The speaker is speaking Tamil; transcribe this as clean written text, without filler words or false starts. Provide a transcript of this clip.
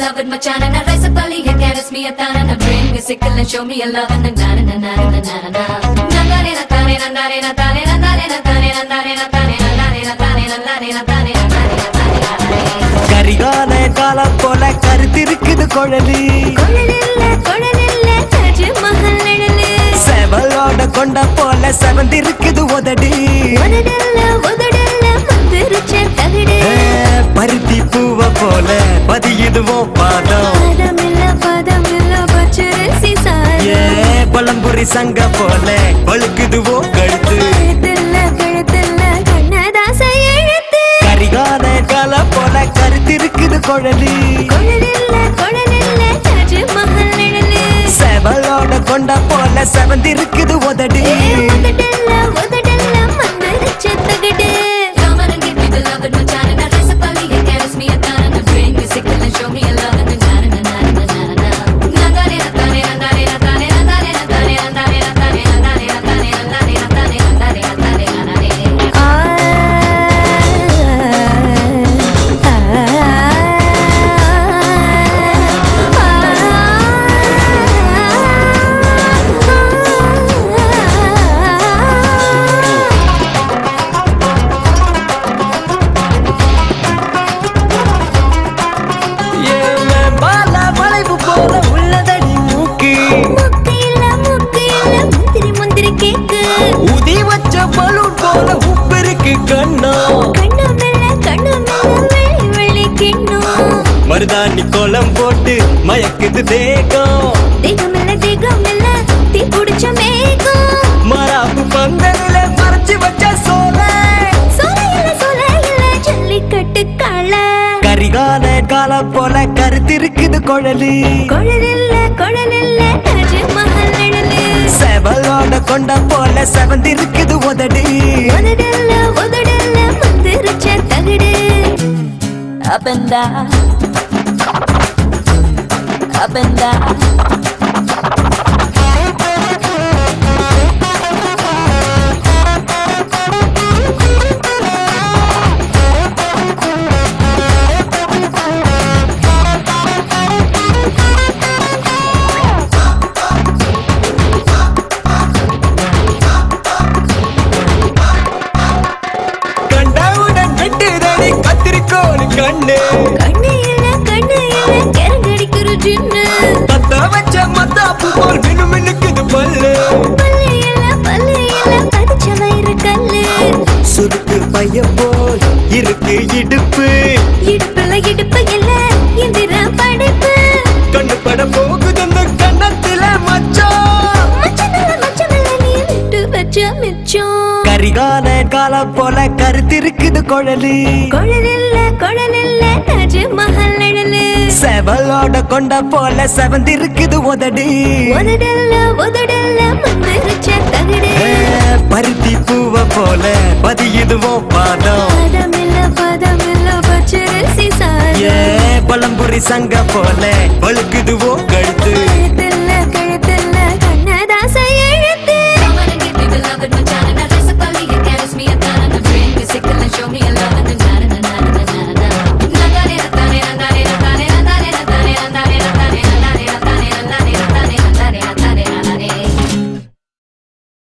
love it, Machan. And I rise up early and caress me a tan. And I bring me sickle and show me a love. And na na na na na na na na. Nandare na tane nandare na tane nandare na tane nandare na tane nandare na tane nandare na tane nandare na tane. Karikala காலம் போல கருத்திருக்குது குழலி. குழலில்ல தாஜ்மஹல் நிழலு. செவலோட கொண்ட போல செவந்திருக்குது உதடி. உதடல்ல மந்திருச்ச தகடு. பருத்தி பூவ போல பதியுதுவோ பாதம். பாதமில்ல பச்சரிசி சாதம். பழம்புரி சங்க போல பழுக்குதுவோ கழுத்து. கழுத்துல கண்ணதாச எழுத்து. கரிகால காலம் போல கருத்திருக்குது குழலி. குழலில்ல தாஜ்மஹல் நிழலு. செவலோட கொண்ட போல செவந்திருக்குது உதடி. உதடல்ல மந்திருச்ச தகடு. Come on and give me the love and Machan. And I rise up early and caress me a tan. And I bring me sickle and show me a love. And na na na na na na na. Nandare na tane nandare na tane nandare na tane nandare na tane nandare na tane nandare na tane nandare na tane nandare. உதி வச்ச பலூன் போல உப்பிருக்கு கண்ணா. வெள்ளி கிண்ணம். மருதாணி கோலம் போட்டு மயக்குது தேகம். தேகமில்ல தீ புடிச்ச மேகம். மராப்பு பந்தலில மறைச்சு வச்ச சோலை. சோலையில ஜல்லிக்கட்டு காள. கரிகால காலம் போல கருத்திருக்குது குழலி. குழலில்ல தாஜ்மஹல் நிழலு. செவலோட கொண்ட போல செவந்திருக்குது உதடி. உதடல்ல மந்திருச்ச தகடு. Up and down, up and down. கண்ணு கரங்கடிக்கிற ஜின்னு. பத்த வச்ச மத்தாப்பு போல் மினுமினுக்குது பல்லு. பதிச்ச வயிறு கல்லு. சுருக்கு பைய போல் இருக்கு இடுப்பு. இடுப்பு இல்ல எந்திர படைப்பு. கண்ணு பட போகுது அந்த கண்ணத்தில மச்சமில்ல நீ விட்டு வச்ச மிச்சம். கரிகால காலம் போல கருத்திருக்குது குழலி. குழலில்ல தாஜ்மஹல் நிழலு. செவலோட கொண்ட போல செவந்திருக்குது உதடி. உதடல்ல மந்திருச்ச தகடு. பருத்தி பூவ போல பதியுதுவோ பாதம். பாதமில்ல பச்சரிசி சாதம். பழம்புரி சங்க போல பழுக்குதுவோ கழுத்து.